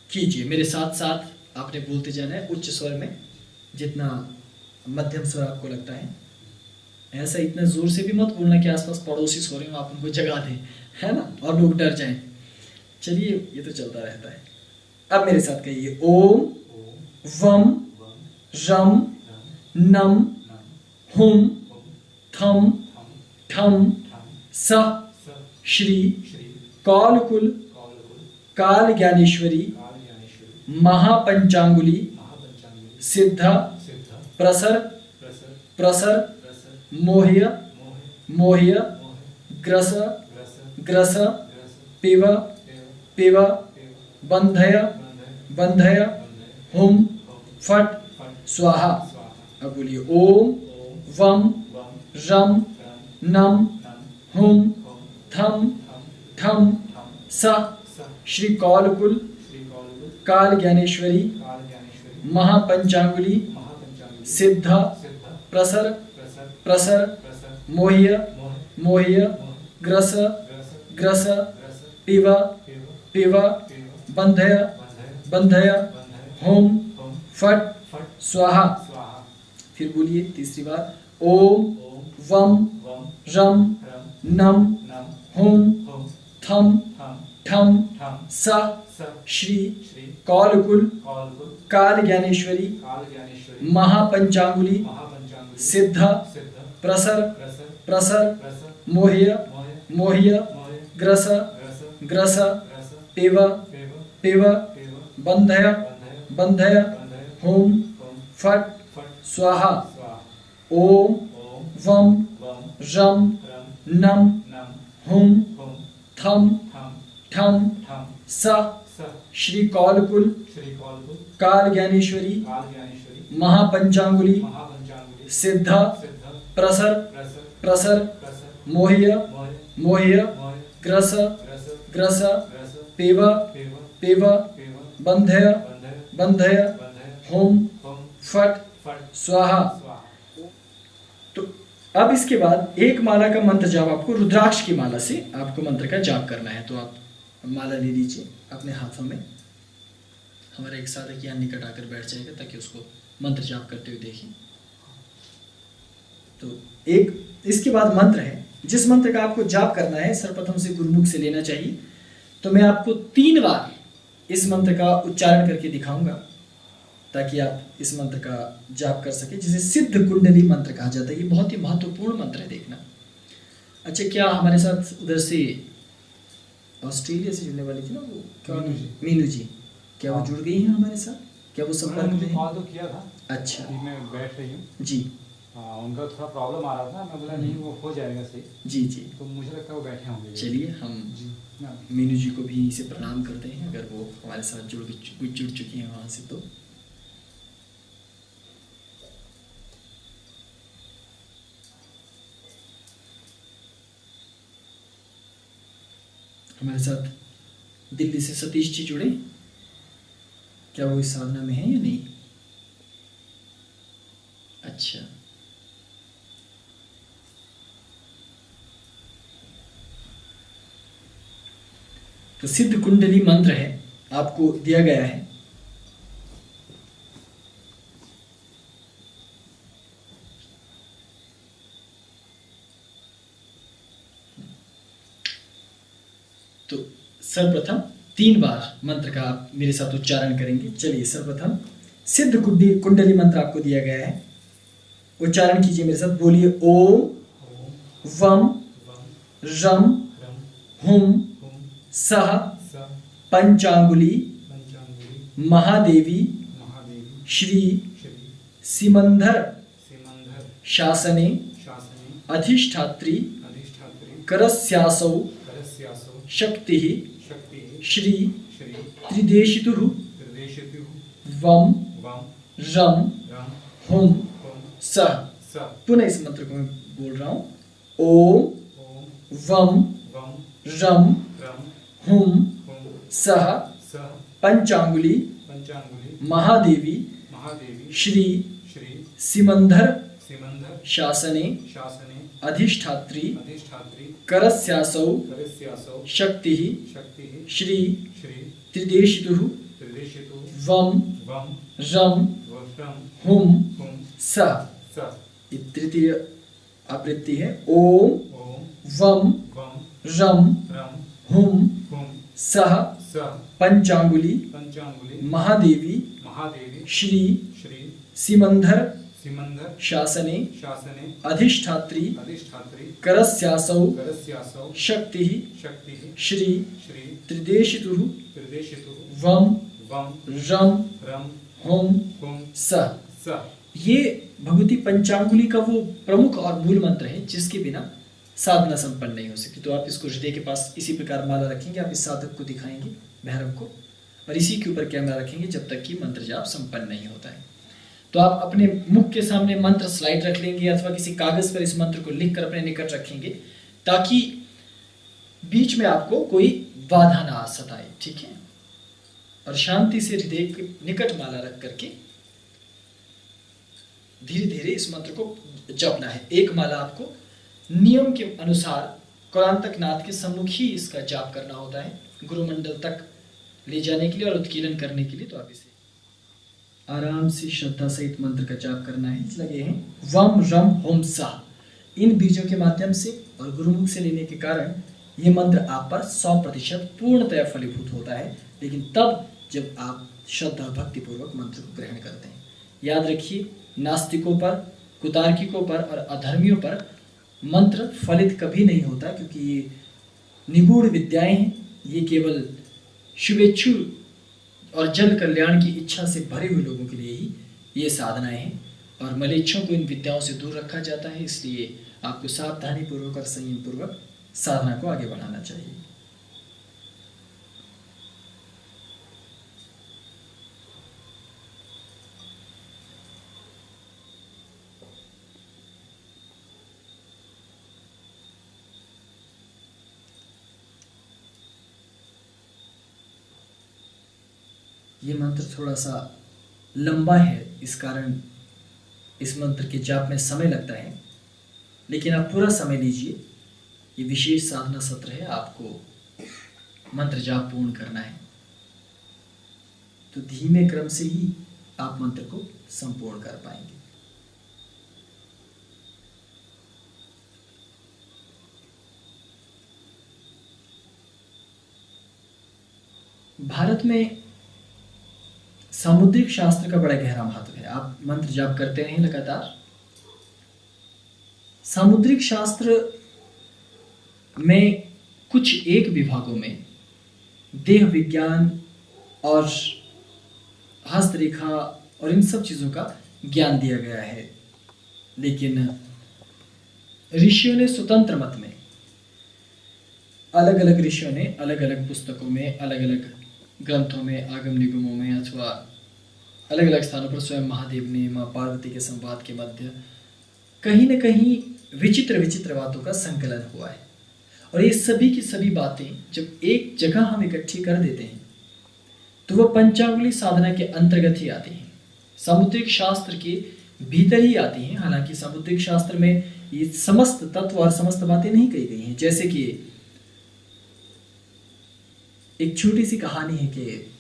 कीजिए। मेरे साथ साथ आपने बोलते जाना है उच्च स्वर में, जितना मध्यम स्वर आपको लगता है। ऐसा इतना जोर से भी मत बोलना कि आसपास पड़ोसी सो रहे हो आप उनको जगा दें, है ना, और लोग डर जाएं। चलिए, ये तो चलता रहता है। अब मेरे साथ कहिए ओम वम रम नम हुम थम ठम स श्री कौलकुल काल ज्ञानेश्वरी महापंचांगुली सिद्ध प्रसर प्रसर मोह्य मोह्य ग्रस ग्रस पिव पिव बंधय बंधय हुम फट स्वाहा। अब बोलिए ओम वम रम नम हुम थम ठम स श्री कौलकुल काल ज्ञानेश्वरी महापंचांगुली सिद्ध प्रसर प्रसर मोह्य मोह्य ग्रस ग्रस पिव पिव बंधय बंधय होम फट स्वाहा। फिर बोलिए तीसरी बार ओम वम रम नम हुम थम ठम स श्री कौलकुल काल ज्ञानेश्वरी महापंचांगुली सिद्ध प्रसर प्रसर मोह्य मोह्य ग्रस ग्रस पिव पिव बंधय बंधय होम फट स्वाहा। ओम वम रम नम हुम थम ठम स श्री कौलकुल काल ज्ञानेश्वरी महापंचांगुली सिद्ध प्रसर प्रसर मोह्य मोह्य ग्रस ग्रस पिव पिव बंधय बंधय होम फट स्वाहा। तो अब इसके बाद एक माला का मंत्र जाप, आपको रुद्राक्ष की माला से आपको मंत्र का जाप करना है। तो आप माला ले लीजिए अपने हाथों में, हमारा एक साधक यहाँ निकट आकर बैठ जाएगा ताकि उसको मंत्र जाप करते हुए देखें। तो एक इसके बाद मंत्र है, जिस मंत्र का आपको जाप करना है सर्वप्रथम से गुरुमुख से लेना चाहिए। तो मैं आपको 3 बार इस मंत्र का उच्चारण करके दिखाऊंगा ताकि आप इस मंत्र का जाप कर सके, जिसे सिद्ध कुंडली मंत्र कहा जाता है। ये बहुत ही महत्वपूर्ण मंत्र है, देखना। अच्छा, क्या हमारे साथ उधर से ऑस्ट्रेलिया से जुड़ने वाली थी ना वो मीनू जी, क्या वो जुड़ गई हैं हमारे साथ? क्या वो संपर्क में कॉल तो किया था। अच्छा, अभी मैं बैठ रही हूँ जी। उनका थोड़ा प्रॉब्लम आ रहा था, मैं बोला नहीं वो हो जाएगा सही। जी जी, तो मुझे लगता है वो बैठे होंगे। चलिए हम मीनू जी को भी से प्रणाम करते हैं, अगर वो हमारे साथ जुड़ चुकी हैं वहाँ से। तो हमारे साथ दिल्ली से सतीश जी जुड़े, क्या वो इस साधना में है या नहीं? अच्छा, तो सिद्ध कुंडली मंत्र है, आपको दिया गया है। तो सर्वप्रथम 3 बार मंत्र का आप मेरे साथ उच्चारण करेंगे। चलिए, सर्वप्रथम सिद्ध कुंडली मंत्र आपको दिया गया है, उच्चारण कीजिए मेरे साथ। बोलिए ओम वम रम हुम सह पंचांगुली महादेवी श्री सिमंधर शासने अधिष्ठात्री करस्यासौ शक्ति श्री त्रिदेशितुः वम रम हुम सह। पुनः इस मंत्र को मैं बोल रहा हूँ। ओम वम रम हुम सह पंचांगुली महादेवी श्री सिमंधर शासने अधिष्ठात्री करस्यासौ शक्ति श्री त्रिदेशितुः त्रिदेशितु वम वम रम वफ्रम हुम हुम स। स। ये तृतीय आवृत्ति है। ओम ओम वम वम रम रम हुम हुम सह स। पंचांगुली पंचांगुली महादेवी महादेवी श्री श्री सीमंधर सिमंदर शासने शासने अधिष्ठात्री अधिष्ठात्री करस्यासौ करस्यासौ शक्ति शक्ति श्री श्री त्रिदेशितु त्रिदेशितु वम वम रम रम होम हुम स। स। ये भगवती पंचांगुली का वो प्रमुख और मूल मंत्र है जिसके बिना साधना संपन्न नहीं हो सकती। तो आप इसको हृदय के पास इसी प्रकार माला रखेंगे, आप इस साधक को दिखाएंगे भैरव को, और इसी के ऊपर कैमरा रखेंगे जब तक कि मंत्र जाप संपन्न नहीं होता है। तो आप अपने मुख के सामने मंत्र स्लाइड रख लेंगे अथवा किसी कागज पर इस मंत्र को लिखकर अपने निकट रखेंगे ताकि बीच में आपको कोई बाधा ना आ सताए, ठीक है। और शांति से हृदय के निकट माला रख करके धीरे धीरे इस मंत्र को जपना है। एक माला आपको नियम के अनुसार कुरांतक नाथ के सम्मुख ही इसका जाप करना होता है, गुरुमंडल तक ले जाने के लिए और उत्कीलन करने के लिए। तो आप इसे आराम से श्रद्धा सहित मंत्र का जाप करना है। लगे हैं वम रम होम सा। इन बीजों के माध्यम से और गुरुमुख से लेने के कारण ये मंत्र आप पर 100% पूर्णतया फलीभूत होता है, लेकिन तब जब आप श्रद्धा भक्ति पूर्वक मंत्र को ग्रहण करते हैं। याद रखिए, नास्तिकों पर, कुतार्किकों पर और अधर्मियों पर मंत्र फलित कभी नहीं होता, क्योंकि ये निगूढ़ विद्याएं हैं। ये केवल शुभेच्छु और जन कल्याण की इच्छा से भरे हुए लोगों के लिए ही ये साधनाएं हैं, और मलेच्छों को इन विद्याओं से दूर रखा जाता है। इसलिए आपको सावधानी पूर्वक और संयम पूर्वक साधना को आगे बढ़ाना चाहिए। ये मंत्र थोड़ा सा लंबा है, इस कारण इस मंत्र के जाप में समय लगता है, लेकिन आप पूरा समय लीजिए। ये विशेष साधना सत्र है, आपको मंत्र जाप पूर्ण करना है। तो धीमे क्रम से ही आप मंत्र को संपूर्ण कर पाएंगे। भारत में सामुद्रिक शास्त्र का बड़ा गहरा महत्व है। आप मंत्र जाप करते रहें लगातार। सामुद्रिक शास्त्र में कुछ एक विभागों में देह विज्ञान और हस्तरेखा और इन सब चीज़ों का ज्ञान दिया गया है, लेकिन ऋषियों ने स्वतंत्र मत में, अलग अलग ऋषियों ने अलग अलग पुस्तकों में, अलग अलग ग्रंथों में, आगम निगमों में अथवा अलग अलग स्थानों पर स्वयं महादेव ने माँ पार्वती के संवाद के मध्य कहीं न कहीं विचित्र विचित्र बातों का संकलन हुआ है। और ये सभी की सभी बातें जब एक जगह हम इकट्ठी कर देते हैं तो वह पंचांगुली साधना के अंतर्गत ही आती हैं, सामुद्रिक शास्त्र के भीतर ही आती हैं। हालांकि सामुद्रिक शास्त्र में ये समस्त तत्व और समस्त बातें नहीं कही गई हैं। जैसे कि एक छोटी सी कहानी है कि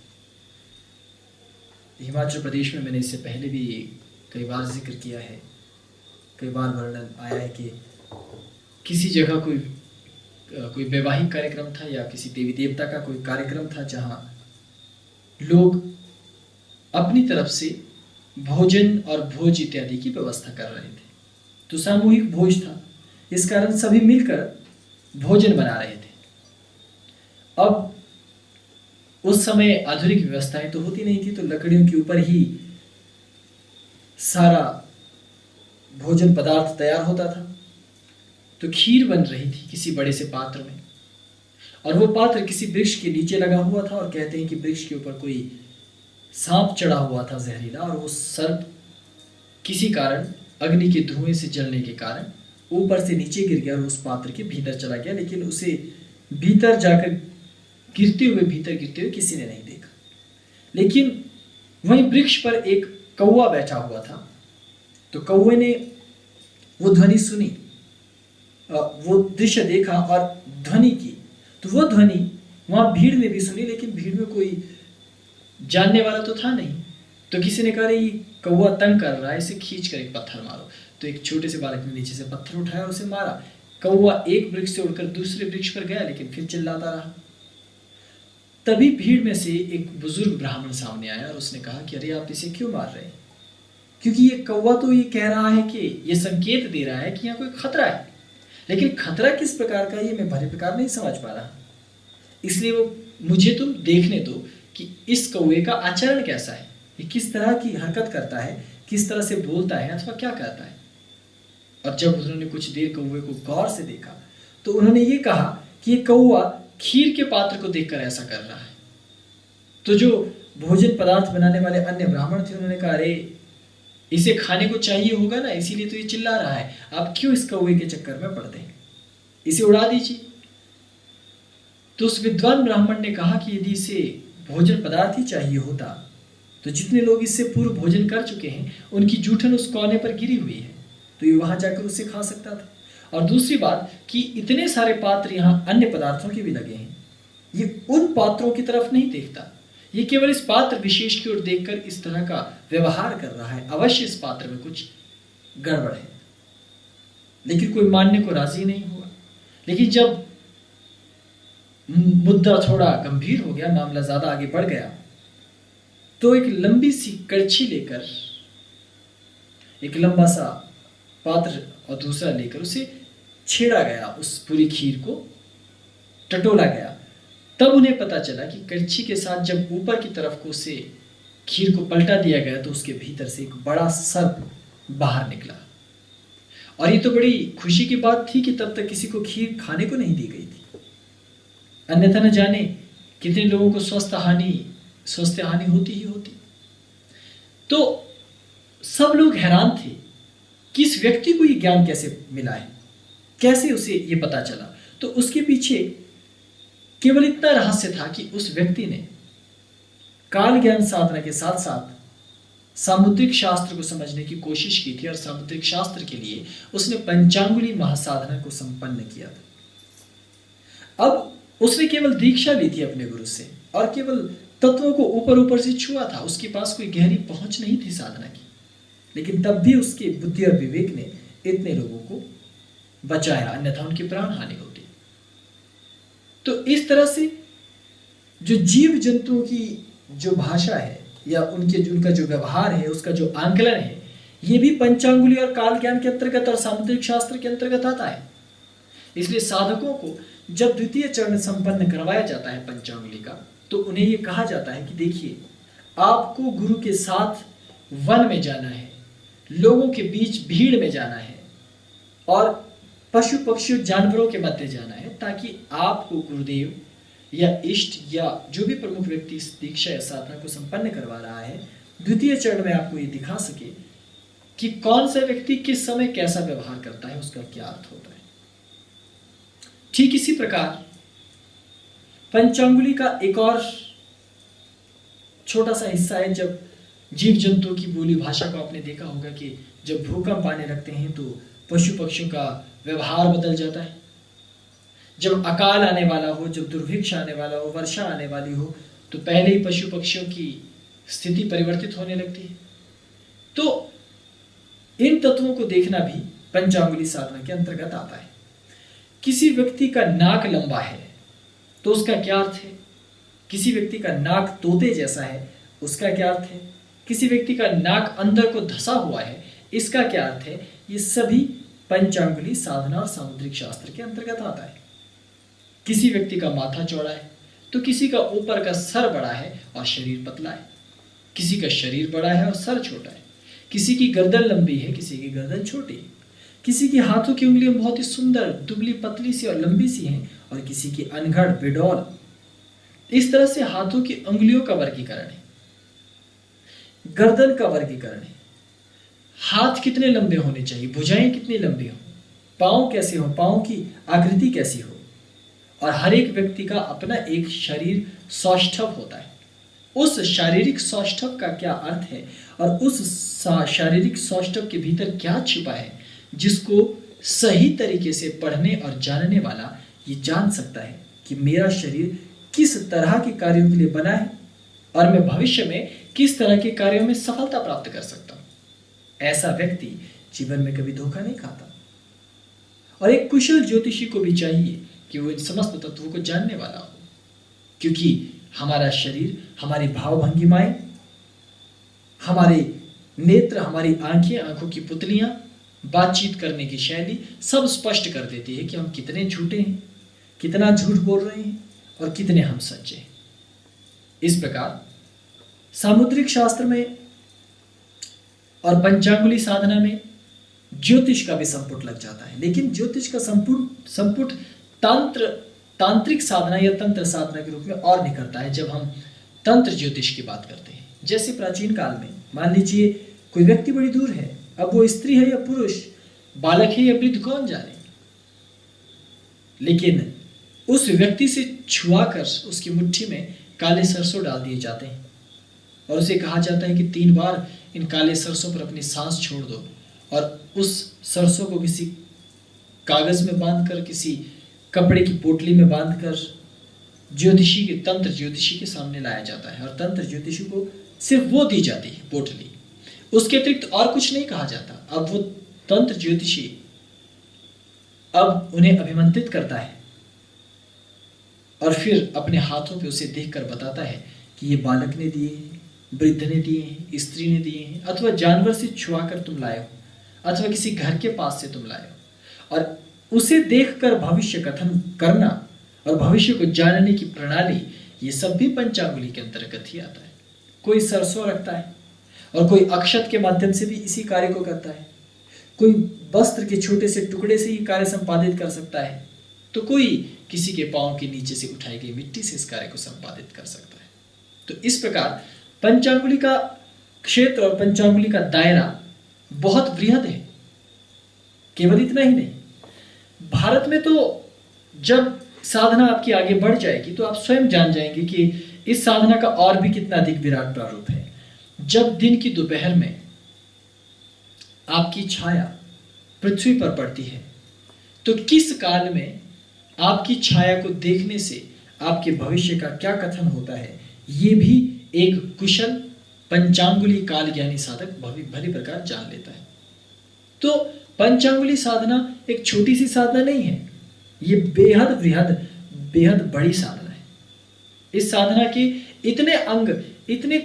हिमाचल प्रदेश में, मैंने इससे पहले भी कई बार जिक्र किया है, कई बार वर्णन आया है कि किसी जगह कोई वैवाहिक कार्यक्रम था या किसी देवी देवता का कोई कार्यक्रम था जहाँ लोग अपनी तरफ से भोजन और भोज इत्यादि की व्यवस्था कर रहे थे। तो सामूहिक भोज था, इस कारण सभी मिलकर भोजन बना रहे थे। अब उस समय आधुनिक व्यवस्थाएं तो होती नहीं थी, तो लकड़ियों के ऊपर ही सारा भोजन पदार्थ तैयार होता था। तो खीर बन रही थी किसी बड़े से पात्र में, और वो पात्र किसी वृक्ष के नीचे लगा हुआ था, और कहते हैं कि वृक्ष के ऊपर कोई सांप चढ़ा हुआ था जहरीला, और वो सर्प किसी कारण अग्नि के धुएं से जलने के कारण ऊपर से नीचे गिर गया और उस पात्र के भीतर चला गया, लेकिन उसे भीतर जाकर गिरते हुए किसी ने नहीं देखा। लेकिन वहीं वृक्ष पर एक कौवा बैठा हुआ था, तो कौवे ने वो ध्वनि सुनी, वो दृश्य देखा और ध्वनि की। तो वो ध्वनि वहां भीड़ ने भी सुनी, लेकिन भीड़ में कोई जानने वाला तो था नहीं। तो किसी ने कहा ये कौवा तंग कर रहा है, इसे खींच कर एक पत्थर मारो। तो एक छोटे से बालक ने नीचे से पत्थर उठाया और उसे मारा। कौवा एक वृक्ष से उड़कर दूसरे वृक्ष पर गया, लेकिन फिर चिल्लाता रहा। तभी भीड़ में से एक बुजुर्ग ब्राह्मण सामने आया और उसने कहा कि अरे आप इसे क्यों मार रहे हैं? क्योंकि ये कौवा तो ये कह रहा है कि ये संकेत दे रहा है कि यहाँ कोई खतरा है, लेकिन खतरा किस प्रकार का ये मैं भली प्रकार नहीं समझ पा रहा। इसलिए वो मुझे तुम देखने दो कि इस कौवे का आचरण कैसा है, ये किस तरह की हरकत करता है, किस तरह से बोलता है अथवा क्या करता है। और जब उन्होंने कुछ देर कौवे को गौर से देखा तो उन्होंने ये कहा कि ये कौवा खीर के पात्र को देखकर ऐसा कर रहा है। तो जो भोजन पदार्थ बनाने वाले अन्य ब्राह्मण थे उन्होंने कहा अरे इसे खाने को चाहिए होगा ना, इसीलिए तो ये चिल्ला रहा है, आप क्यों इस कौवे के चक्कर में पड़ते हैं, इसे उड़ा दीजिए। तो उस विद्वान ब्राह्मण ने कहा कि यदि इसे भोजन पदार्थ ही चाहिए होता तो जितने लोग इससे पूर्व भोजन कर चुके हैं उनकी जूठन उस कोने पर गिरी हुई है, तो ये वहां जाकर उसे खा सकता था। और दूसरी बात कि इतने सारे पात्र यहाँ अन्य पदार्थों के भी लगे हैं, ये उन पात्रों की तरफ नहीं देखता, ये केवल इस पात्र विशेष की ओर देखकर इस तरह का व्यवहार कर रहा है। अवश्य इस पात्र में कुछ गड़बड़ है। लेकिन कोई मानने को राजी नहीं हुआ। लेकिन जब मुद्दा थोड़ा गंभीर हो गया, मामला ज्यादा आगे बढ़ गया, तो एक लंबी सी कड़छी लेकर, एक लंबा सा पात्र और दूसरा लेकर उसे छेड़ा गया, उस पूरी खीर को टटोला गया। तब उन्हें पता चला कि कड़छी के साथ जब ऊपर की तरफ को उसे खीर को पलटा दिया गया तो उसके भीतर से एक बड़ा सर्प बाहर निकला। और ये तो बड़ी खुशी की बात थी कि तब तक किसी को खीर खाने को नहीं दी गई थी, अन्यथा न जाने कितने लोगों को स्वास्थ्य हानि होती ही होती। तो सब लोग हैरान थे कि इस व्यक्ति को ये ज्ञान कैसे मिला है, कैसे उसे ये पता चला। तो उसके पीछे केवल इतना रहस्य था कि उस व्यक्ति ने काल ज्ञान साधना के साथ साथ सामुद्रिक शास्त्र को समझने की कोशिश की थी, और सामुद्रिक शास्त्र के लिए उसने पंचांगुली महासाधना को संपन्न किया था। अब उसने केवल दीक्षा ली थी अपने गुरु से और केवल तत्वों को ऊपर ऊपर से छुआ था, उसके पास कोई गहरी पहुंच नहीं थी साधना की। लेकिन तब भी उसके बुद्धि और विवेक ने इतने लोगों को बचाया, अन्यथा उनकी प्राण हानि होती। तो इस तरह से जो जीव जंतुओं की जो भाषा है या उनका जो व्यवहार है, उसका जो आंकलन है, ये भी पंचांगुली और काल ज्ञान के अंतर्गत और सामुद्रिक शास्त्र के अंतर्गत आता है। इसलिए साधकों को जब द्वितीय चरण संपन्न करवाया जाता है पंचांगुली का, तो उन्हें ये कहा जाता है कि देखिए आपको गुरु के साथ वन में जाना है, लोगों के बीच भीड़ में जाना है और पशु पक्षियों जानवरों के मध्य जाना है, ताकि आपको गुरुदेव या इष्ट या जो भी प्रमुख व्यक्ति इस दीक्षा या साधना को संपन्न करवा रहा है, द्वितीय चरण में आपको ये दिखा सके कि कौन सा व्यक्ति किस समय कैसा व्यवहार करता है, उसका क्या अर्थ होता है। ठीक इसी प्रकार पंचांगुली का एक और छोटा सा हिस्सा है। जब जीव जंतुओं की बोली भाषा को आपने देखा होगा कि जब भूकंप आने लगते हैं तो पशु पक्षियों का व्यवहार बदल जाता है। जब अकाल आने वाला हो, जब दुर्भिक्ष आने वाला हो, वर्षा आने वाली हो, तो पहले ही पशु पक्षियों की स्थिति परिवर्तित होने लगती है। तो इन तत्वों को देखना भी पंचांगुली साधना के अंतर्गत आता है। किसी व्यक्ति का नाक लंबा है तो उसका क्या अर्थ है, किसी व्यक्ति का नाक तोते जैसा है उसका क्या अर्थ है, किसी व्यक्ति का नाक अंदर को धंसा हुआ है इसका क्या अर्थ है, ये सभी पंचांगुली साधना और सामुद्रिक शास्त्र के अंतर्गत आता है। किसी व्यक्ति का माथा चौड़ा है तो किसी का ऊपर का सर बड़ा है और शरीर पतला है, किसी का शरीर बड़ा है और सर छोटा है, किसी की गर्दन लंबी है, किसी की गर्दन छोटी है, किसी की हाथों की उंगलियां बहुत ही सुंदर दुबली पतली सी और लंबी सी हैं और किसी की अनघड़ बेडौल। इस तरह से हाथों की उंगलियों का वर्गीकरण है, गर्दन का वर्गीकरण है, हाथ कितने लंबे होने चाहिए, भुजाएं कितनी लंबी हो, पांव कैसे हो, पांव की आकृति कैसी हो। और हर एक व्यक्ति का अपना एक शरीर सौष्ठव होता है। उस शारीरिक सौष्ठव का क्या अर्थ है और उस शारीरिक सौष्ठव के भीतर क्या छिपा है, जिसको सही तरीके से पढ़ने और जानने वाला ये जान सकता है कि मेरा शरीर किस तरह के कार्यों के लिए बना है और मैं भविष्य में किस तरह के कार्यों में सफलता प्राप्त कर सकता हूं। ऐसा व्यक्ति जीवन में कभी धोखा नहीं खाता। और एक कुशल ज्योतिषी को भी चाहिए कि वो इन समस्त तत्वों को जानने वाला हो, क्योंकि हमारा शरीर, हमारी भाव भंगिमाएं, हमारे नेत्र, हमारी आंखें, आंखों की पुतलियां, बातचीत करने की शैली सब स्पष्ट कर देती है कि हम कितने झूठे हैं, कितना झूठ बोल रहे हैं और कितने हम सच्चे हैं। इस प्रकार सामुद्रिक शास्त्र में और पंचांगुली साधना में ज्योतिष का भी संपुट लग जाता है, लेकिन ज्योतिष का संपुट तांत्रिक साधना या तंत्र साधना के रूप में और निकलता है जब हम तंत्र ज्योतिष की बात करते हैं। जैसे प्राचीन काल में मान लीजिए कोई व्यक्ति बड़ी दूर है, अब वो स्त्री है या पुरुष, बालक है या वृद्ध, कौन जाने, लेकिन उस व्यक्ति से छुआकर उसकी मुट्ठी में काले सरसों डाल दिए जाते हैं और उसे कहा जाता है कि 3 बार इन काले सरसों पर अपनी सांस छोड़ दो और उस सरसों को किसी कागज में बांधकर, किसी कपड़े की पोटली में बांधकर तंत्र ज्योतिषी के सामने लाया जाता है और तंत्र ज्योतिषी को सिर्फ वो दी जाती है पोटली, उसके अतिरिक्त और कुछ नहीं कहा जाता। अब वो तंत्र ज्योतिषी अब उन्हें अभिमंत्रित करता है और फिर अपने हाथों पे उसे देखकर बताता है कि ये बालक ने दिए हैं, वृद्ध ने दिए हैं, स्त्री ने दिए हैं, अथवा जानवर से छुआकर तुम लाए हो, अथवा किसी घर के पास से तुम लाए हो। और उसे देखकर भविष्य कथन करना और भविष्य को जानने की प्रणाली, ये सब भी पंचांगुली के अंतर्गत ही आता है। कोई सरसों रखता है और कोई अक्षत के माध्यम से भी इसी कार्य को करता है, कोई वस्त्र के छोटे से टुकड़े से ही कार्य संपादित कर सकता है, तो कोई किसी के पांव के नीचे से उठाई गई मिट्टी से इस कार्य को संपादित कर सकता है। तो इस प्रकार पंचांगुली का क्षेत्र और पंचांगुली का दायरा बहुत बृहद है। केवल इतना ही नहीं, भारत में तो जब साधना आपकी आगे बढ़ जाएगी तो आप स्वयं जान जाएंगे कि इस साधना का और भी कितना अधिक विराट प्रारूप है। जब दिन की दोपहर में आपकी छाया पृथ्वी पर पड़ती है तो किस काल में आपकी छाया को देखने से आपके भविष्य का क्या कथन होता है, ये भी एक कुशल पंचांगुली काल ज्ञानी साधक भली प्रकार जान लेता है। तो पंचांगुली साधना एक छोटी सी साधना नहीं है, ये बेहद बृहद, बेहद बड़ी साधना है। इस साधना के इतने अंग, इतने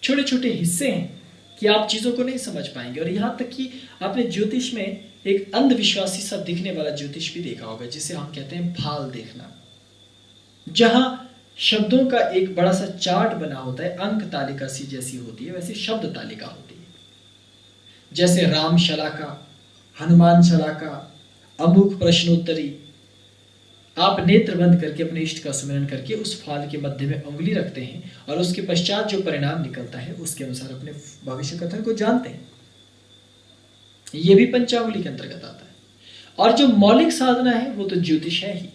छोटे छोटे हिस्से हैं कि आप चीजों को नहीं समझ पाएंगे। और यहां तक कि आपने ज्योतिष में एक अंधविश्वासी सा दिखने वाला ज्योतिष भी देखा होगा, जिसे हम कहते हैं फाल देखना, जहां शब्दों का एक बड़ा सा चार्ट बना होता है, अंक तालिका सी जैसी होती है, वैसे शब्द तालिका होती है। जैसे राम शलाका, हनुमान शलाका, अमुक प्रश्नोत्तरी। आप नेत्र बंद करके अपने इष्ट का स्मरण करके उस फाल के मध्य में उंगली रखते हैं और उसके पश्चात जो परिणाम निकलता है उसके अनुसार अपने भविष्य कथन को जानते हैं। यह भी पंचांगुली के अंतर्गत आता है। और जो मौलिक साधना है वो तो ज्योतिष है ही,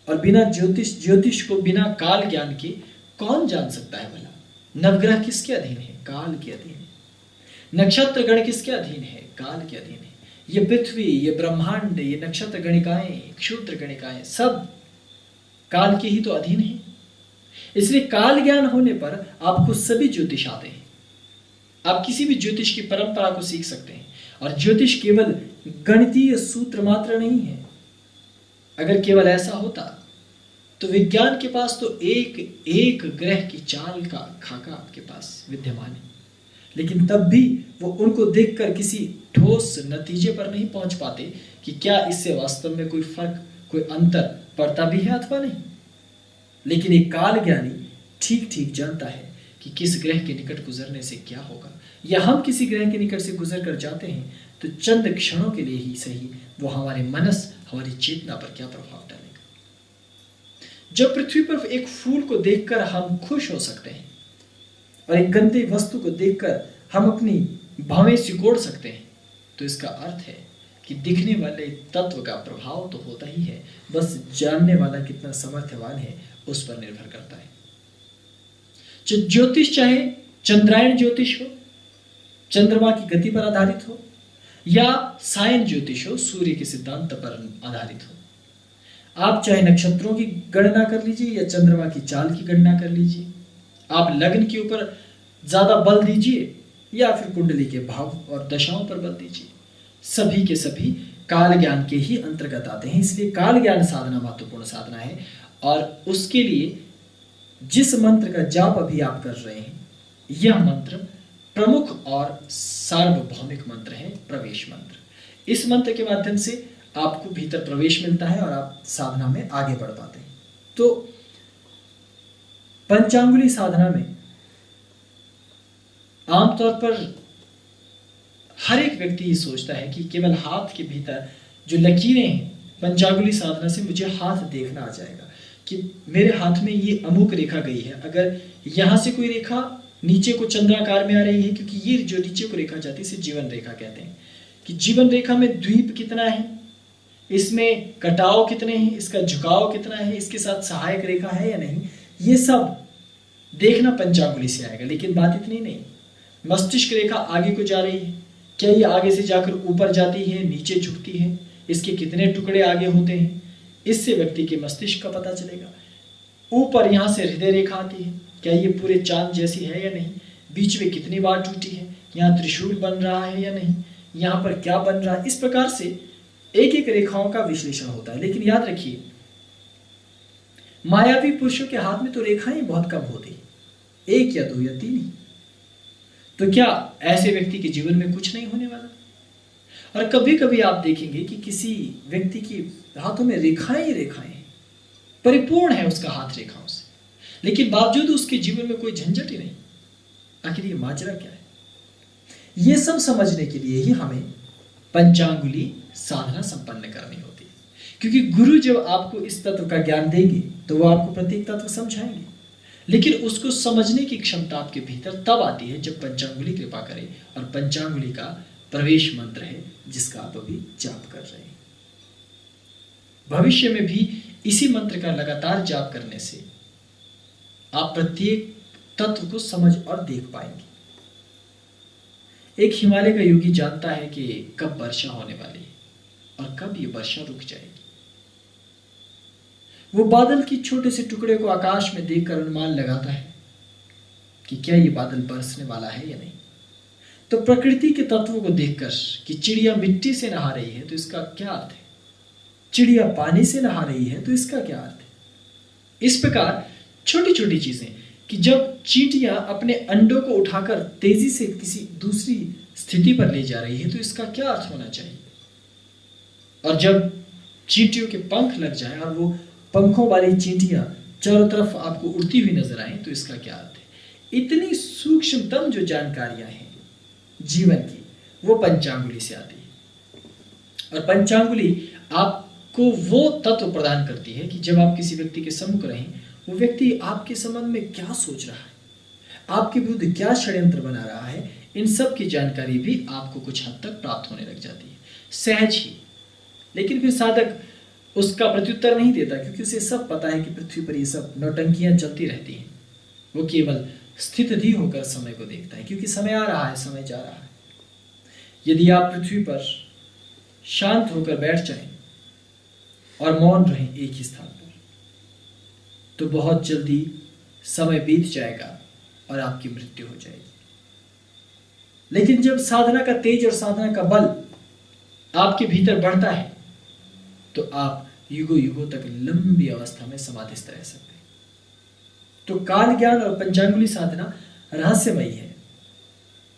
और बिना ज्योतिष को बिना काल ज्ञान के कौन जान सकता है भला? नवग्रह किसके अधीन है? काल के अधीन है। नक्षत्र गण किसके अधीन है? काल के अधीन है। ये पृथ्वी, ये ब्रह्मांड, ये नक्षत्र गणिकाएं, क्षुद्र गणिकाएं सब काल के ही तो अधीन है। इसलिए काल ज्ञान होने पर आपको सभी ज्योतिष आते हैं। आप किसी भी ज्योतिष की परंपरा को सीख सकते हैं। और ज्योतिष केवल गणितीय सूत्र मात्र नहीं है। अगर केवल ऐसा होता तो विज्ञान के पास तो एक ग्रह की चाल का खाका आपके पास विद्यमान है, लेकिन तब भी वो उनको देखकर किसी ठोस नतीजे पर नहीं पहुंच पाते कि क्या इससे वास्तव में कोई फर्क, कोई अंतर पड़ता भी है अथवा नहीं। लेकिन एक काल ज्ञानी ठीक ठीक जानता है कि किस ग्रह के निकट गुजरने से क्या होगा, या हम किसी ग्रह के निकट से गुजर कर जाते हैं तो चंद क्षणों के लिए ही सही वो हमारे मनस, हमारी चेतना पर क्या प्रभाव डालेगा। जब पृथ्वी पर एक फूल को देखकर हम खुश हो सकते हैं और एक गंदी वस्तु को देखकर हम अपनी भावें सिकोड़ सकते हैं, तो इसका अर्थ है कि दिखने वाले तत्व का प्रभाव तो होता ही है, बस जानने वाला कितना समर्थवान है उस पर निर्भर करता है। ज्योतिष चाहे चंद्रायण ज्योतिष हो, चंद्रमा की गति पर आधारित हो, या सायन ज्योतिष हो, सूर्य के सिद्धांत पर आधारित हो। आप चाहे नक्षत्रों की गणना कर लीजिए या चंद्रमा की चाल की गणना कर लीजिए, आप लग्न के ऊपर ज्यादा बल दीजिए या फिर कुंडली के भाव और दशाओं पर बल दीजिए, सभी के सभी काल ज्ञान के ही अंतर्गत आते हैं। इसलिए काल ज्ञान साधना महत्वपूर्ण साधना है और उसके लिए जिस मंत्र का जाप अभी आप कर रहे हैं, यह मंत्र प्रमुख और सार्वभौमिक मंत्र है, प्रवेश मंत्र। इस मंत्र के माध्यम से आपको भीतर प्रवेश मिलता है और आप साधना में आगे बढ़ पाते हैं। तो पंचांगुली साधना में आमतौर पर हर एक व्यक्ति ये सोचता है कि केवल हाथ के भीतर जो लकीरें हैं, पंचांगुली साधना से मुझे हाथ देखना आ जाएगा कि मेरे हाथ में ये अमुक रेखा गई है, अगर यहां से कोई रेखा नीचे को चंद्राकार में आ रही है, क्योंकि ये जो नीचे को रेखा जाती है इसे जीवन रेखा कहते हैं, कि जीवन रेखा में द्वीप कितना है, इसमें कटाव कितने हैं, इसका झुकाव कितना है, इसके साथ सहायक रेखा है या नहीं, ये सब देखना पंचांगुली से आएगा। लेकिन बात इतनी नहीं, मस्तिष्क रेखा आगे को जा रही है, क्या ये आगे से जाकर ऊपर जाती है, नीचे झुकती है, इसके कितने टुकड़े आगे होते हैं, इससे व्यक्ति के मस्तिष्क का पता चलेगा। ऊपर यहाँ से हृदय रेखा आती है, क्या ये पूरे चांद जैसी है या नहीं, बीच में कितनी बार टूटी है, यहाँ त्रिशूल बन रहा है या नहीं, यहाँ पर क्या बन रहा है। इस प्रकार से एक एक रेखाओं का विश्लेषण होता है। लेकिन याद रखिए, मायावी पुरुषों के हाथ में तो रेखाएं बहुत कम होती, एक या दो या तीन ही। तो क्या ऐसे व्यक्ति के जीवन में कुछ नहीं होने वाला? और कभी कभी आप देखेंगे कि किसी व्यक्ति के हाथों में रेखाएं ही रेखाएं हैं, परिपूर्ण है उसका हाथ रेखाओं से, लेकिन बावजूद उसके जीवन में कोई झंझट ही नहीं। आखिर ये माजरा क्या है? ये सब समझने के लिए ही हमें पंचांगुली साधना संपन्न करनी होती है, क्योंकि गुरु जब आपको इस तत्व का ज्ञान देंगे तो वो आपको प्रत्येक तत्व समझाएंगे, लेकिन उसको समझने की क्षमता आपके भीतर तब आती है जब पंचांगुली कृपा करे। और पंचांगुली का प्रवेश मंत्र है जिसका आप अभी जाप कर रहे हैं। भविष्य में भी इसी मंत्र का लगातार जाप करने से आप प्रत्येक तत्व को समझ और देख पाएंगे। एक हिमालय का योगी जानता है कि कब वर्षा होने वाली है और कब ये वर्षा रुक जाएगी। वो बादल के छोटे से टुकड़े को आकाश में देखकर अनुमान लगाता है कि क्या ये बादल बरसने वाला है या नहीं। तो प्रकृति के तत्वों को देखकर कि चिड़िया मिट्टी से नहा रही है तो इसका क्या अर्थ है, चिड़िया पानी से नहा रही है तो इसका क्या अर्थ है। इस प्रकार छोटी छोटी चीजें कि जब चींटियां अपने अंडों को उठाकर तेजी से किसी दूसरी स्थिति पर ले जा रही है तो इसका क्या अर्थ होना चाहिए। और जब चींटियों के पंख लग जाए और वो पंखों वाली चींटियां चारों तरफ आपको उड़ती हुई नजर आए तो इसका क्या अर्थ है। इतनी सूक्ष्मतम जो जानकारियां हैं जीवन की, वो पंचांगुली से आती है। और पंचांगुली आपको वो तत्व प्रदान करती है कि जब आप किसी व्यक्ति के सम्मुख रहें, वो व्यक्ति आपके संबंध में क्या सोच रहा है, आपके विरुद्ध क्या षड्यंत्र बना रहा है, इन सब की जानकारी भी आपको कुछ हद तक प्राप्त होने लग जाती है, सहज ही। लेकिन फिर साधक उसका प्रत्युत्तर नहीं देता, क्योंकि उसे सब पता है कि पृथ्वी पर ये सब नौटंकियां चलती रहती हैं। वो केवल स्थितधि होकर समय को देखता है, क्योंकि समय आ रहा है, समय जा रहा है। यदि आप पृथ्वी पर शांत होकर बैठ जाएं और मौन रहें एक ही स्थान पर, तो बहुत जल्दी समय बीत जाएगा और आपकी मृत्यु हो जाएगी। लेकिन जब साधना का तेज और साधना का बल आपके भीतर बढ़ता है तो आप युगों युगों तक लंबी अवस्था में समाधिस्थ रह सकते हैं। तो काल ज्ञान और पंचांगुली साधना रहस्यमयी है।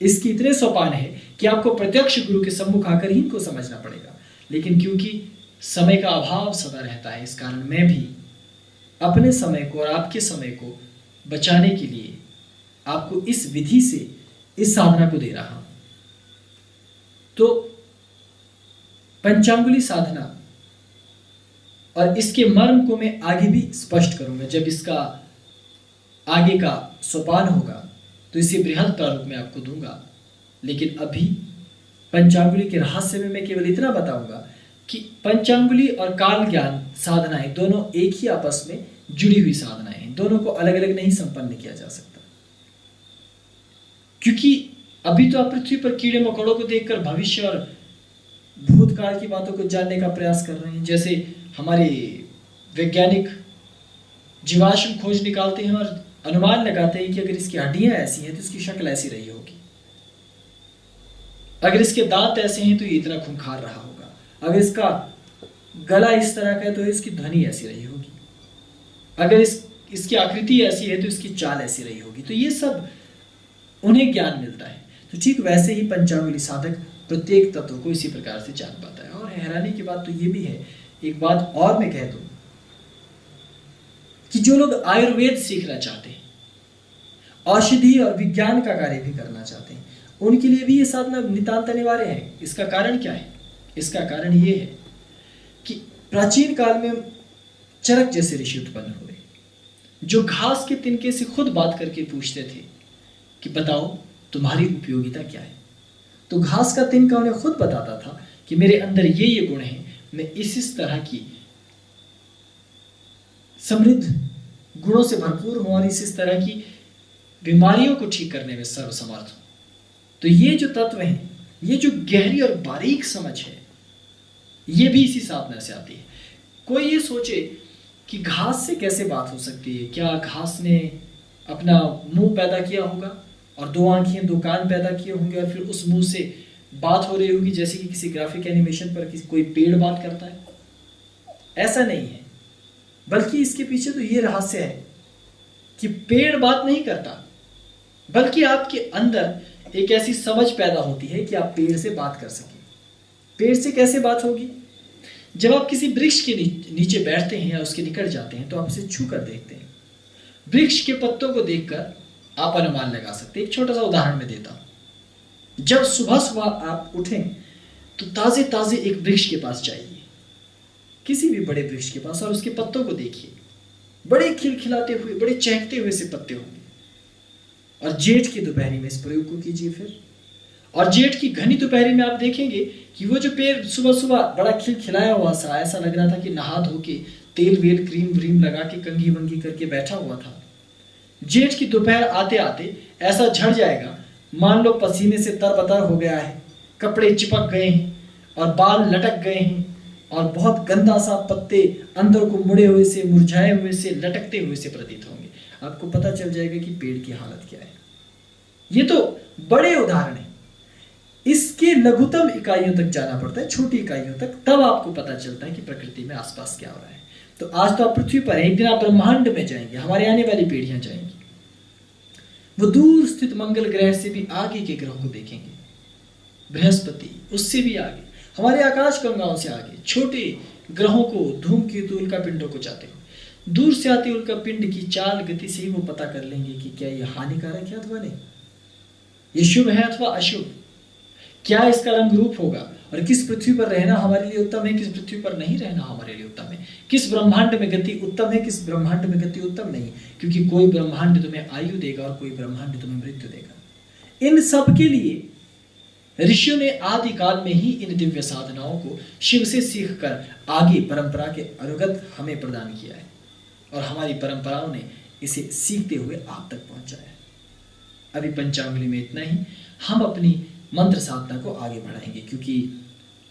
इसकी इतने सोपान है कि आपको प्रत्यक्ष गुरु के सम्मुख आकर ही इनको समझना पड़ेगा। लेकिन क्योंकि समय का अभाव सदा रहता है, इस कारण मैं भी अपने समय को और आपके समय को बचाने के लिए आपको इस विधि से इस साधना को दे रहा हूं। तो पंचांगुली साधना और इसके मर्म को मैं आगे भी स्पष्ट करूंगा। जब इसका आगे का सोपान होगा तो इसे बृहद प्रारूप में आपको दूंगा। लेकिन अभी पंचांगुली के रहस्य में मैं केवल इतना बताऊंगा कि पंचांगुली और काल ज्ञान साधनाएं दोनों एक ही आपस में जुड़ी हुई साधनाएं हैं, दोनों को अलग अलग नहीं संपन्न किया जा सकता। क्योंकि अभी तो आप पृथ्वी पर कीड़े मकोड़ों को देखकर भविष्य और भूतकाल की बातों को जानने का प्रयास कर रहे हैं। जैसे हमारे वैज्ञानिक जीवाश्म खोज निकालते हैं और अनुमान लगाते हैं कि अगर इसकी हड्डियां ऐसी हैं तो इसकी शक्ल ऐसी रही होगी, अगर इसके दांत ऐसे हैं तो ये इतना खूंखार रहा होगा, अगर इसका गला इस तरह का है तो इसकी ध्वनि ऐसी रही होगी, अगर इसकी आकृति ऐसी है तो इसकी चाल ऐसी रही होगी। तो ये सब उन्हें ज्ञान मिलता है। तो ठीक वैसे ही पंचांगुली साधक प्रत्येक तत्व को इसी प्रकार से जान पाता है। और हैरानी की बात तो ये भी है, एक बात और मैं कह दूं कि जो लोग आयुर्वेद सीखना चाहते हैं, औषधि और विज्ञान का कार्य भी करना चाहते हैं, उनके लिए भी ये साधना नितांत अनिवार्य है। इसका कारण क्या है? इसका कारण ये है कि प्राचीन काल में चरक जैसे ऋषि उत्पन्न हुए जो घास के तिनके से खुद बात करके पूछते थे कि बताओ तुम्हारी उपयोगिता क्या है। तो घास का तिनका उन्हें खुद बताता था कि मेरे अंदर ये गुण हैं, मैं इस तरह की समृद्ध गुणों से भरपूर हूं और इस तरह की बीमारियों को ठीक करने में सर्वसमर्थ हूं। तो ये जो तत्व हैं, ये जो गहरी और बारीक समझ है, ये भी इसी साधना से आती है। कोई ये सोचे कि घास से कैसे बात हो सकती है? क्या घास ने अपना मुंह पैदा किया होगा और दो आंखें दो कान पैदा किए होंगे और फिर उस मुंह से बात हो रही होगी जैसे कि किसी ग्राफिक एनिमेशन पर किसी कोई पेड़ बात करता है? ऐसा नहीं है, बल्कि इसके पीछे तो ये रहस्य है कि पेड़ बात नहीं करता, बल्कि आपके अंदर एक ऐसी समझ पैदा होती है कि आप पेड़ से बात कर सकें। पेड़ से कैसे बात होगी? जब आप किसी वृक्ष के नीचे बैठते हैं या उसके निकट जाते हैं तो आप उसे छू कर देखते हैं। वृक्ष के पत्तों को देखकर आप अनुमान लगा सकते हैं। एक छोटा सा उदाहरण मैं देता हूं। जब सुबह सुबह आप उठें तो ताजे ताजे एक वृक्ष के पास जाइए, किसी भी बड़े वृक्ष के पास, और उसके पत्तों को देखिए। बड़े खिलखिलाते हुए, बड़े चहकते हुए से पत्ते होंगे। और जेठ की दोपहरी में इस प्रयोग को कीजिए फिर, और जेठ की घनी दोपहरी में आप देखेंगे कि वो जो पेड़ सुबह सुबह बड़ा खिलखिलाया हुआ सा, ऐसा लग रहा था कि नहा धो के तेल वेल क्रीम व्रीम लगा के कंघी वंगी करके बैठा हुआ था, जेठ की दोपहर आते आते ऐसा झड़ जाएगा मान लो पसीने से तरबतर हो गया है, कपड़े चिपक गए हैं और बाल लटक गए हैं और बहुत गंदा सा पत्ते अंदर को मुड़े हुए से, मुरझाए हुए से, लटकते हुए से प्रतीत होंगे। आपको पता चल जाएगा कि पेड़ की हालत क्या है। ये तो बड़े उदाहरण है, इसके लघुतम इकाइयों तक जाना पड़ता है, छोटी इकाइयों तक, तब आपको पता चलता है कि प्रकृति में आसपास क्या हो रहा है। तो आज तो आप पृथ्वी पर हैं, एक दिन आप ब्रह्मांड में जाएंगे, हमारे आने वाली पीढ़ियां जाएंगी, वो दूर स्थित मंगल ग्रह से भी आगे के ग्रहों को देखेंगे, बृहस्पति, उससे भी आगे, हमारे आकाश गंगाओं से आगे छोटे ग्रहों को, धूमकेतु, उल्का पिंडों को जाते हो। दूर से आते उल्का पिंड की चाल गति से ही वो पता कर लेंगे कि क्या ये हानिकारक है अथवा नहीं, ये शुभ है अथवा अशुभ, क्या इसका रंग रूप होगा, और किस पृथ्वी पर रहना हमारे लिए उत्तम है, किस पृथ्वी पर नहीं रहना हमारे लिए उत्तम है, किस ब्रह्मांड में गति उत्तम है, किस ब्रह्मांड में गति उत्तम नहीं। क्योंकि कोई ब्रह्मांड तुम्हें आयु देगा और कोई ब्रह्मांड तुम्हें मृत्यु देगा। इन सब के लिए ऋषियों ने आदि काल में ही इन दिव्य साधनाओं को शिव से सीखकर आगे परंपरा के अनुगत हमें प्रदान किया है, और हमारी परंपराओं ने इसे सीखते हुए आप तक पहुंचाया है। अभी पंचांगुली में इतना ही। हम अपनी मंत्र साधना को आगे बढ़ाएंगे, क्योंकि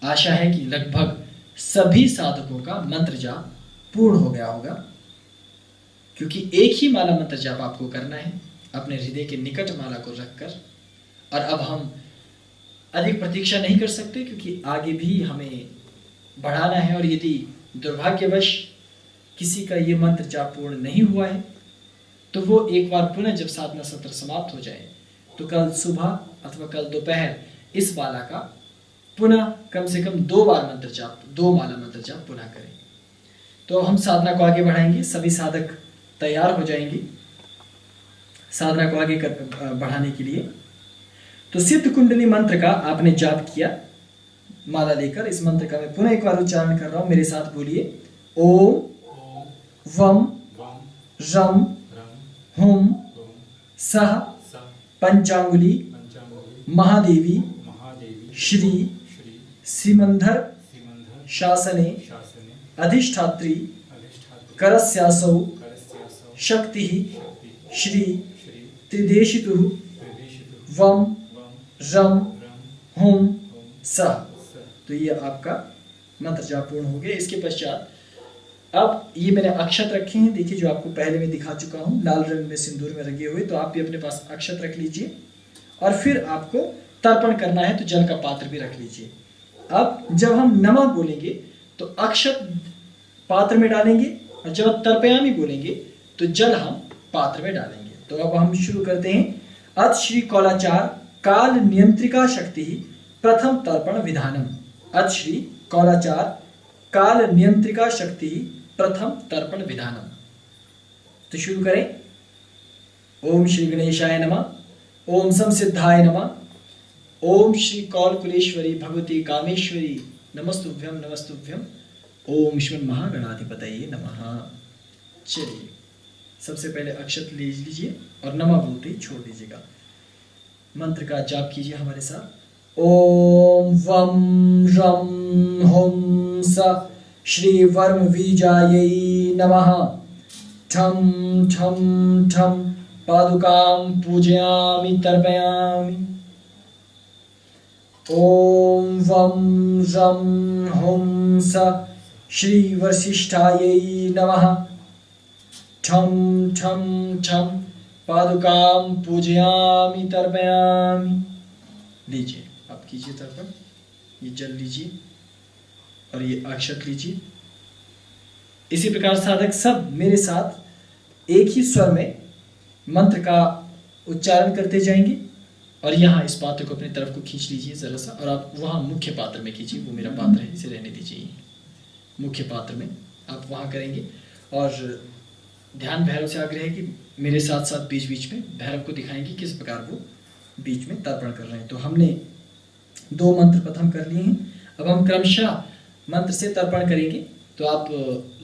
आशा है कि लगभग सभी साधकों का मंत्र जाप पूर्ण हो गया होगा, क्योंकि एक ही माला मंत्र जाप आपको करना है अपने हृदय के निकट माला को रखकर। और अब हम अधिक प्रतीक्षा नहीं कर सकते, क्योंकि आगे भी हमें बढ़ाना है, और यदि दुर्भाग्यवश किसी का ये मंत्र जाप पूर्ण नहीं हुआ है तो वो एक बार पुनः जब साधना सत्र समाप्त हो जाए तो कल सुबह अथवा कल दोपहर इस माला का पुनः कम से कम 2 बार मंत्र जाप, 2 माला मंत्र जाप पुनः करें। तो हम साधना को आगे बढ़ाएंगे, सभी साधक तैयार हो जाएंगे साधना को आगे बढ़ाने के लिए। तो सिद्ध कुंडली मंत्र का आपने जाप किया माला लेकर। इस मंत्र का मैं पुनः एक बार उच्चारण कर रहा हूं, मेरे साथ बोलिए। ओम वम रम हुम सह पंचांगुली महादेवी श्री सिमंधर शासने अधिष्ठात्री करस्यासौ शक्ति श्री त्रिदेशितु वम रम हुम सह। तो ये आपका मंत्र जाप पूर्ण हो गया। इसके पश्चात अब ये मैंने अक्षत रखे हैं, देखिए जो आपको पहले मैं दिखा चुका हूँ लाल रंग में सिंदूर में रंगे हुए, तो आप भी अपने पास अक्षत रख लीजिए और फिर आपको तर्पण करना है तो जल का पात्र भी रख लीजिए। अब जब हम नमः बोलेंगे तो अक्षत पात्र में डालेंगे और जब तर्पयामि बोलेंगे तो जल हम पात्र में डालेंगे। तो अब हम शुरू करते हैं। अथ श्री कौलाचार काल नियंत्रिका शक्ति प्रथम तर्पण विधानम। अथ श्री कौलाचार काल नियंत्रिका शक्ति प्रथम तर्पण विधानम। तो शुरू करें। ओम श्री गणेशाय नमः, ओम संसिद्धाय नमः, ओम श्री कौलकुलेश्वरी भगवती कामेश्वरी नमस्तुभ्यम नमस्तुभ्यम, ओम श्रीमन महागणाधिपतये नमः। चलिए सबसे पहले अक्षत ले लीजिए और नमः बोलते ही छोड़ दीजिएगा। मंत्र का जाप कीजिए हमारे साथ। ओम वम रम हुम स श्री वर्म बीजायै नमः। ठम ठम ठम पादुकां पूजयामि तर्पयामि। ओम वम रम हुम स श्री वशिष्ठायै नमः। ठम ठम ठम पादुकां पूजयामि तर्पयामि। लीजिए आप कीजिए तर्पण, ये जल लीजिए और ये अक्षत लीजिए। इसी प्रकार साधक सब मेरे साथ एक ही स्वर में मंत्र का उच्चारण करते जाएंगे और यहाँ इस पात्र को अपनी तरफ को खींच लीजिए जरा सा, और आप वहाँ मुख्य पात्र में कीजिए। वो मेरा पात्र है, इसे रहने दीजिए। मुख्य पात्र में आप वहाँ करेंगे और ध्यान भैरव से आग्रह है कि मेरे साथ साथ बीच बीच में भैरव को दिखाएंगे किस प्रकार वो बीच में तर्पण कर रहे हैं। तो हमने 2 मंत्र प्रथम कर लिए हैं, अब हम क्रमशः मंत्र से तर्पण करेंगे। तो आप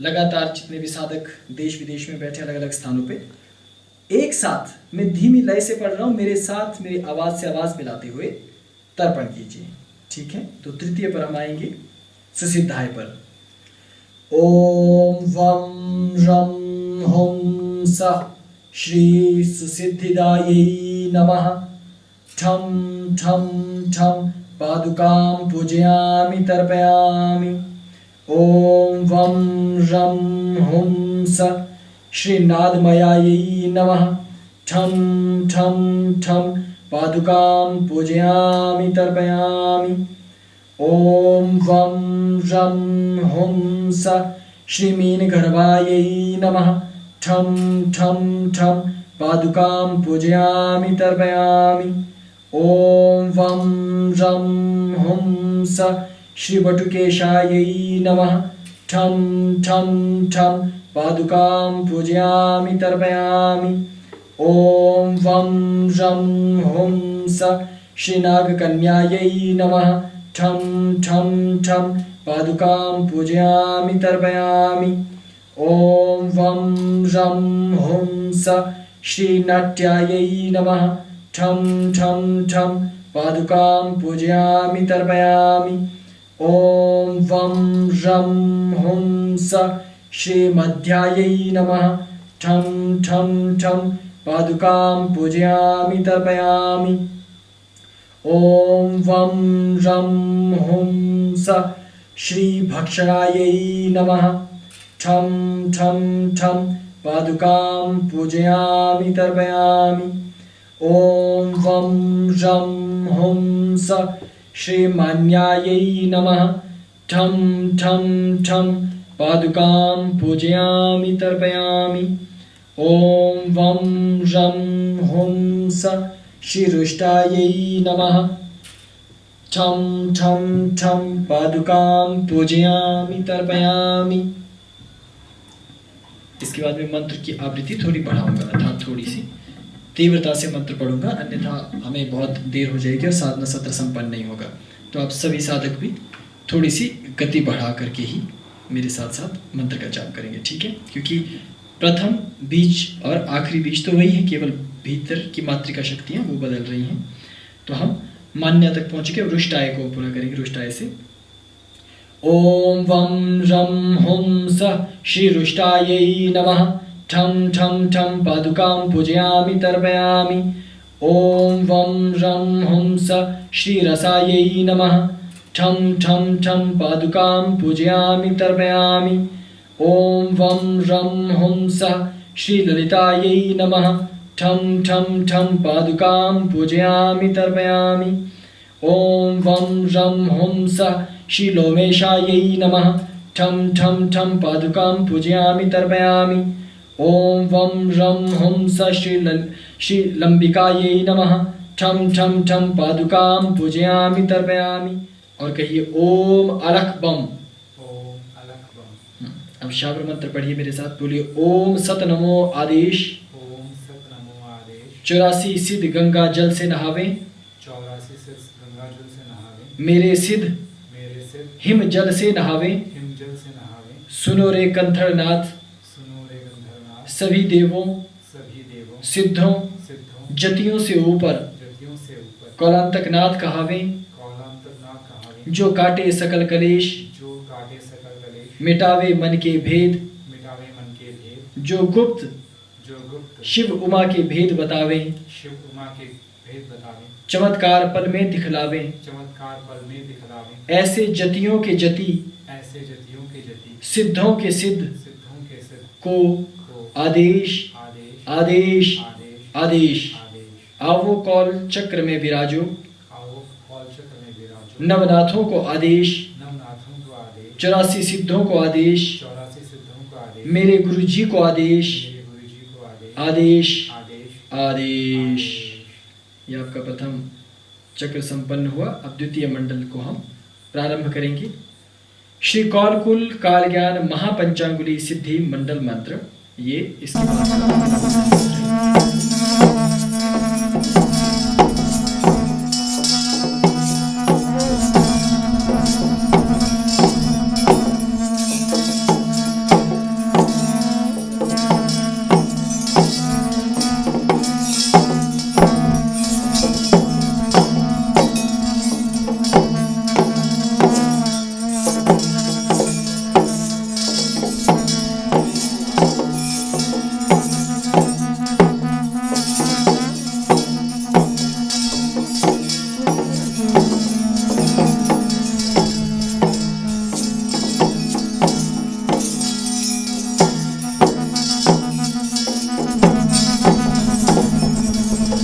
लगातार जितने भी साधक देश विदेश में बैठे अलग अलग स्थानों पे एक साथ मैं धीमी लय से पढ़ रहा हूँ, मेरे साथ मेरी आवाज़ से आवाज़ मिलाते हुए तर्पण कीजिए, ठीक है। तो तृतीय पर हम आएंगे सुसिद्धाय पर। ओम वम रम हुम स श्री सुसिद्धिदायै नमः। ठम ठम ठम पादुकां पूजयामि तर्पयामि। ओम वम रम हुम स श्री नादमयायै नमः। ठम ठम ठम पादुकां पूजयामि तर्पयामि। ओम वम रम हुम स श्री मीनगर्भायै नमः। ठम ठम ठम पादुकां पूजयामि तर्पयामि। ओम वम रम हुम स श्री वटुकेशायै नमः। ठम ठम ठम पादुकां पूजयामि तर्पयामि। ओम वम रम हुम स श्री नागकन्यायै नमः। ठम ठम ठम पादुकां पूजयामि तर्पयामि। ओम वम रम हुम स श्री नाट्यायै नमः। ठम ठम ठम पादुकां पूजयामि तर्पयामि। ओम वम रम हुम स श्री मध्यायै नमः। ठम ठम ठम पादुकां पूजयामि तर्पयामि। ओम वम रम हुम स श्री भक्षणायै नमः। ठम ठम ठम पादुकां पूजयामि तर्पयामि। ओम वम रम हुम स श्री मान्यायै नमः। ठम ठम ठम पादुकां पूजयामि तर्पयामि। ओम वम रम हुम स श्री रुष्टायै नमः। ठम ठम ठम पादुकां पूजयामि तर्पयामि। इसके बाद मैं मंत्र की आवृत्ति थोड़ी बढ़ाऊंगा, अर्थात थोड़ी सी तीव्रता से मंत्र पढ़ूंगा, अन्यथा हमें बहुत देर हो जाएगी और साधना सत्र संपन्न नहीं होगा। तो आप सभी साधक भी थोड़ी सी गति बढ़ा करके ही मेरे साथ साथ मंत्र का जाप करेंगे, ठीक है। क्योंकि प्रथम बीज और आखिरी बीज तो वही है, केवल भीतर की मात्रिका शक्तियाँ वो बदल रही हैं। तो हम मान्य तक पहुँच के रुष्टाय को पूरा करेंगे। रुष्टाय से ओम वम रम हुम स श्री रुष्टायै नमः। ठम ठम ठम पादुकां पूजयामि तर्पयामि। ओम वम रम हुम स श्री रसायै नमः। ठम ठम ठम पादुकां पूजयामि तर्पयामि। ओम वम रम हुम सः श्री ललितायै नमः। ठम ठम ठम पादुकां पूजयामि तर्पयामि। ओम वम रम हुम सः श्री लोमेशायै नमः। ठम ठम ठम पादुकां पूजयामि तर्पयामि। ओम वम रम हुम सः श्री लंबिकायै नमः। ठम ठम ठम पादुकां पूजयामि तर्पयामि। और कहिए ओम अलख बम। ओम अलख बम। अब शाब्र मंत्र पढ़िए मेरे साथ, बोलिए ओम सत नमो आदेश। ओम सत नमो आदेश। 84 सिद्ध गंगा जल से नहावे। 84 से गंगा जल से नहावे। मेरे सिद्ध सिद्ध हिम जल से नहावे। हिम जल से नहावे। सुनो रे कंथरनाथ सुनो रे गंधर्वनाथ। सभी देवों सिद्धों जतियों से ऊपर कौलांतकनाथ कहावे। जो काटे सकल कलेश मिटावे मन के भेद। जो गुप्त शिव उमा के भेद बतावे। चमत्कार पल में दिखलावे। ऐसे जतियों के जति सिद्धों के सिद्ध को आदेश आदेश आदेश। आवो कौल चक्र में विराजो। नवनाथों को आदेश 84 सिद्धों को आदेश। मेरे गुरु जी को आदेश आदेश आदेश। ये आपका प्रथम चक्र संपन्न हुआ। अब द्वितीय मंडल को हम प्रारंभ करेंगे। श्री कौलकुल काल ज्ञान महापंचांगुली सिद्धि मंडल मंत्र। ये इसके बाद